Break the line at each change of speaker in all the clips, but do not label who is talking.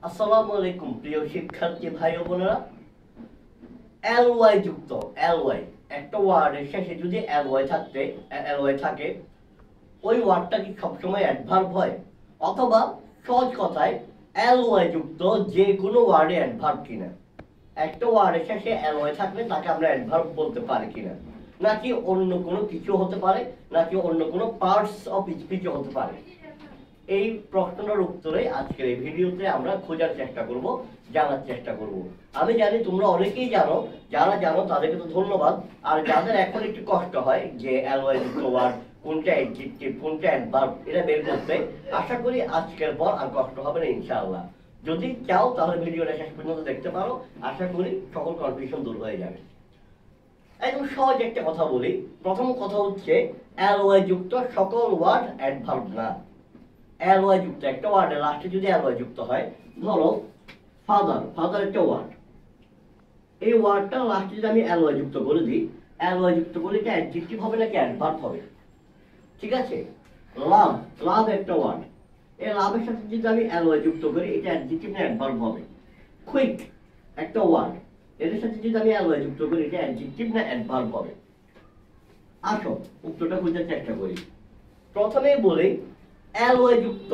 আসসালামু আলাইকুম প্রিয় শিক্ষার্থী ভাই ও বোনেরা। এলওয়াই যুক্ত এলওয়াই, একটা ওয়ার্ডের শেষে যদি এলওয়াই থাকে, ওই ওয়ার্ডটা কি সবসময় অ্যাডভার্ব হয়? অথবা সহজ কথায় এলওয়াই যুক্ত যে কোনো ওয়ার্ডে অ্যাডভার্ব কিনা? একটা ওয়ার্ডের শেষে এলওয়াই থাকলে তাকে আমরা অ্যাডভার্ব বলতে পারি কিনা, নাকি অন্য কোনো কিছু হতে পারে, নাকি অন্য কোনো পার্টস অফ স্পিচ হতে পারে? এই প্রশ্নটার উত্তরে আজকের এই ভিডিওতে আমরা খোঁজার চেষ্টা করব, জানার চেষ্টা করব। আমি জানি তোমরা অনেকেই জানো, যারা জানো তাদেরকে তো ধন্যবাদ। আর যাদের এখন একটু কষ্ট হয় যে এলওয়াই যুক্ত ওয়ার্ড কোনটা অ্যাডজেক্টিভ কোনটা অ্যাডভার্ব এটা বের করতে, আশা করি আজকের পর আর কষ্ট হবে না ইনশাআল্লাহ। যদি চাও তাহলে ভিডিওটা শেষ পর্যন্ত দেখতে পারো, আশা করি সকল কনফিউশন দূর হয়ে যাবে। একদম সহজ একটা কথা বলি। প্রথম কথা হচ্ছে এলওয়াই যুক্ত সকল ওয়ার্ড অ্যাডভার্ব না। এলওয়াই যুক্ত একটা ওয়ার্ডের লাস্টে যদি এলওয়াই যুক্ত হয়, ধরো ফাদার একটা ওয়ার্ড, এই ওয়ার্ডটা লাস্টে যদি আমি এলওয়াই যুক্ত করে দিই, এলওয়াই যুক্ত করলে এটা অ্যাডজেক্টিভ হবে নাকি অ্যাডভার্ব হবে? ঠিক আছে। লাভ একটা ওয়ার্ড, এই লাভের সাথে যদি আমি এলওয়াই যুক্ত করি, এটা অ্যাডজেক্টিভ না অ্যাডভার্ব হবে? কুইক একটা ওয়ার্ড, এদের সাথে যদি আমি এলওয়াই যুক্ত করি, এটা অ্যাডজেক্টিভ না অ্যাডভার্ব হবে? আসো উত্তরটা খোঁজার চেষ্টা করি। প্রথমেই বলি, এলওয়াই যুক্ত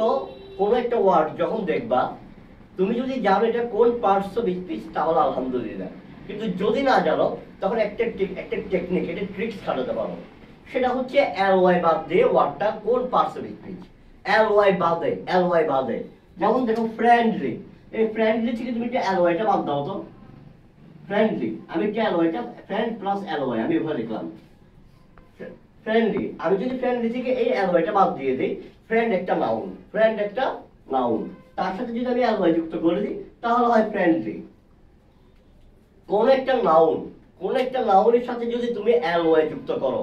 কোনো একটা ওয়ার্ড যখন দেখবা, তুমি যদি জানো এটা কোন পার্টস অফ স্পিচ তাহলে আলহামদুলিল্লাহ, কিন্তু যদি না জানো তখন একটা টেকনিক, একটা ট্রিক্স খাটাতে পারো। সেটা হচ্ছে এলওয়াই বাদ দিয়ে ওয়ার্ডটা কোন পার্টস অফ স্পিচ। এলওয়াই বাদে যেমন দেখো ফ্রেন্ডলি, এই ফ্রেন্ডলি থেকে তুমি একটা এলওয়াইটা বাদ দাও তো। ফ্রেন্ডলি, আমি একটা এলওয়াইটা ফ্রেন্ড প্লাস এলওয়াই আমি ওখানে লিখলাম ফ্রেন্ডলি। আমি যদি ফ্রেন্ডলি থেকে এই এলওয়াইটা বাদ দিয়ে দিই, ফ্রেন্ড একটা নাউন, তার সাথে যদি আমি এলওয়াই যুক্ত করে দিই তাহলে হয় ফ্রেন্ডলি। কোন একটা নাউনের সাথে যদি তুমি এলওয়াই যুক্ত করো,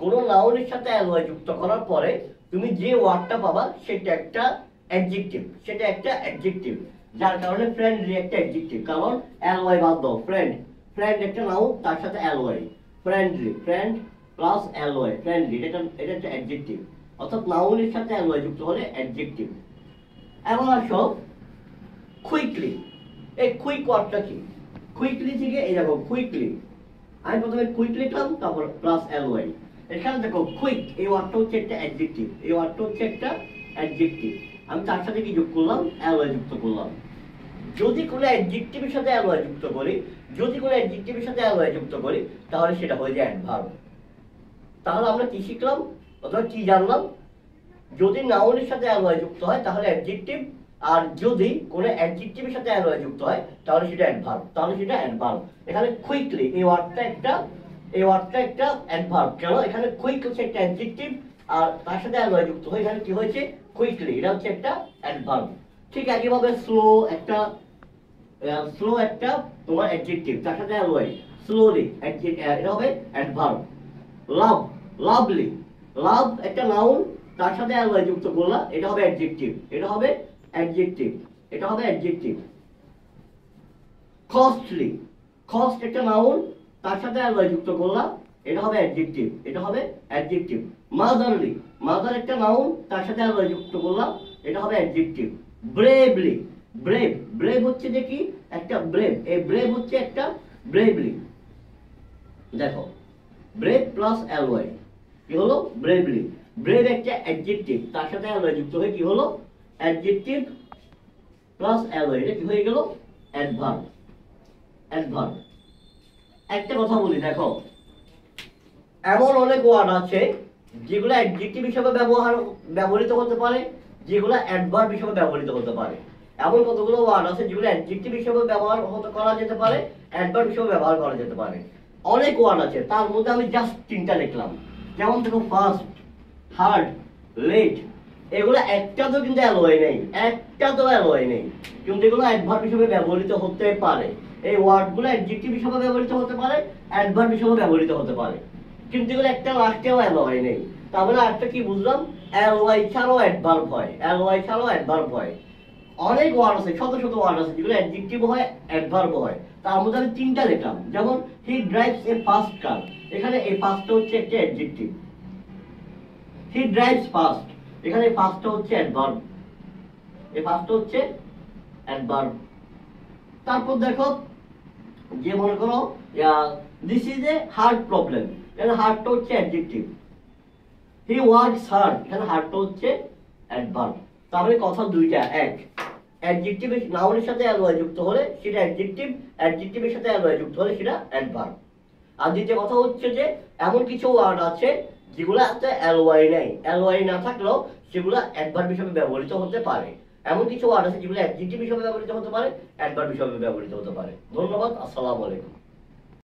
কোন নাউনের সাথে এলওয়াই যুক্ত করার পরে তুমি যে ওয়ার্ডটা পাবা সেটা একটা অ্যাডজেক্টিভ, যার কারণে ফ্রেন্ডলি একটা অ্যাডজেক্টিভ, কারণ এলওয়াই বাদ দাও। ফ্রেন্ড একটা নাউন, তার সাথে LY, friend plus LY, friendly, এটা একটা অ্যাডজেক্টিভ, অর্থাৎ নাউনের সাথে এলওয়াই যুক্ত হলে অ্যাডজেক্টিভ। এখন আসো কুইকলি, এই কুইক ওয়ার্ডটা কি? কুইকলি থেকে এই দেখো কুইকলি, আমি প্রথমে কুইক লিখলাম, তারপর প্লাস এলওয়াই। এখানে দেখো কুইক, এই ওয়ার্ডটা হচ্ছে একটা অ্যাডজেক্টিভ, আমি তার সাথে কি যোগ করলাম? এলওয়াই যুক্ত করলাম। যদি কোনো অ্যাডজেক্টিভের সাথে এলওয়াই যুক্ত করি, তাহলে সেটা হয়ে যায় অ্যাডভার্ব। তাহলে আমরা কি শিখলাম অথবা কি জানলাম? যদি নাউনের সাথে এলওয়াই যুক্ত হয় তাহলে অ্যাডজেক্টিভ, আর যদি কোনো অ্যাডজেক্টিভের সাথে এলওয়াই যুক্ত হয় তাহলে সেটা অ্যাডভার্ব। এখানে কুইকলি এই ওয়ার্ডটা একটা অ্যাডভার্ব। কেন? এখানে কুইক হচ্ছে একটা অ্যাডজেক্টিভ, আর তার সাথে এলওয়াই যুক্ত হয়, এখানে কি হয়েছে? কুইকলি, এটা হচ্ছে একটা অ্যাডভার্ব। ঠিক একইভাবে স্লো একটা তোমার অ্যাডজেক্টিভ, তার সাথে এলওয়াই, স্লোলি, এটা হবে অ্যাডভার্ব। লাভলি, লাভ একটা নাউন, তার সাথে এলওয়াই যুক্ত করলাম, এটা হবে অ্যাডজেক্টিভ। কস্টলি, কস্ট একটা নাউন, তার সাথে এলওয়াই যুক্ত করলাম, এটা হবে অ্যাডজেক্টিভ। মাদারলি, মাদার একটা নাউন, তার সাথে এলওয়াই যুক্ত করলাম, এটা হবে অ্যাডজেক্টিভ। ব্রেভলি, ব্রেভ হচ্ছে যে কি? একটা ব্রেভ, এই ব্রেভ হচ্ছে একটা ব্রেভলি। দেখো ব্রেভ প্লাস এলওয়াই কি হলো? ব্রেভলি। ব্রেভ একটা অ্যাডজেক্টিভ, তার সাথে এলওয়াই যুক্ত হয়ে কি হলো? অ্যাডজেক্টিভ প্লাস এলওয়াই, এটা কি হয়ে গেল? অ্যাডভার্ব। একটা কথা বলি, দেখো এমন অনেক ওয়ার্ড আছে যেগুলো অ্যাডজেক্টিভ হিসেবে ব্যবহৃত হতে পারে, যেগুলো অ্যাডভার্ব হিসেবে ব্যবহৃত হতে পারে। এমন কতগুলো ওয়ার্ড আছে যেগুলো অ্যাডজেক্টিভ হিসেবে করা যেতে পারে, অ্যাডভার্ব হিসেবে ব্যবহার করা যেতে পারে। অনেক ওয়ার্ড আছে, তার মধ্যে আমি জাস্ট 3টা লিখলাম। যেমন দেখো ফাস্ট, হার্ড, লেট, এগুলো একটাতেও কিন্তু এলওয়াই নেই, কিন্তু এগুলো অ্যাডভার্ব হিসেবে ব্যবহৃত হতে পারে। এই ওয়ার্ডগুলো অ্যাডজেক্টিভ হিসেবে ব্যবহৃত হতে পারে, অ্যাডভার্ব হিসেবে ব্যবহৃত হতে পারে, কিন্তু এগুলো একটা লাস্টেও এলওয়াই নেই। তাহলে আরেকটা কি বুঝলাম? এলওয়াই ছাড়াও অ্যাডভার্ব হয়। অনেক ওয়ার্ড আছে, শত ওয়ার্ড আছে যেগুলো অ্যাডজেক্টিভ হয়, অ্যাডভার্ব হয়। তার মধ্যে আমি 3টা লিখলাম। যেমন হি ড্রাইভস এ ফাস্ট কার, এখানে এই ফাস্টটা হচ্ছে একটা অ্যাডজেক্টিভ। হি ড্রাইভস ফাস্ট, এখানে ফাস্টটা হচ্ছে অ্যাডভার্ব, এই ফাস্টটা হচ্ছে অ্যাডভার্ব। তারপর দেখো যে মনে করো this is a heart problem, এখানে হার্টটা হচ্ছে অ্যাডজেক্টিভ। হি ওয়ার্কস হার্ড, এখানে হার্টটা হচ্ছে অ্যাডভার্ব। তাহলে কথা দুইটা এক। অ্যাডজেক্টিভ নাউনের সাথে অ্যালওয়াই যুক্ত হলে সেটা অ্যাডজেক্টিভ, অ্যাডজেক্টিভের সাথে অ্যালওয়াই যুক্ত হলে সেটা অ্যাডভার্ব। আর দ্বিতীয় কথা হচ্ছে যে এমন কিছু ওয়ার্ড আছে যেগুলোতে অ্যালওয়াই নেই, অ্যালওয়াই না থাকলেও সেগুলো অ্যাডভার্ব হিসেবে ব্যবহৃত হতে পারে। এমন কিছু ওয়ার্ড আছে যেগুলো অ্যাডজেক্টিভ হিসেবে ব্যবহৃত হতে পারে, অ্যাডভার্ব হিসেবে ব্যবহৃত হতে পারে। ধন্যবাদ, আসসালামু আলাইকুম।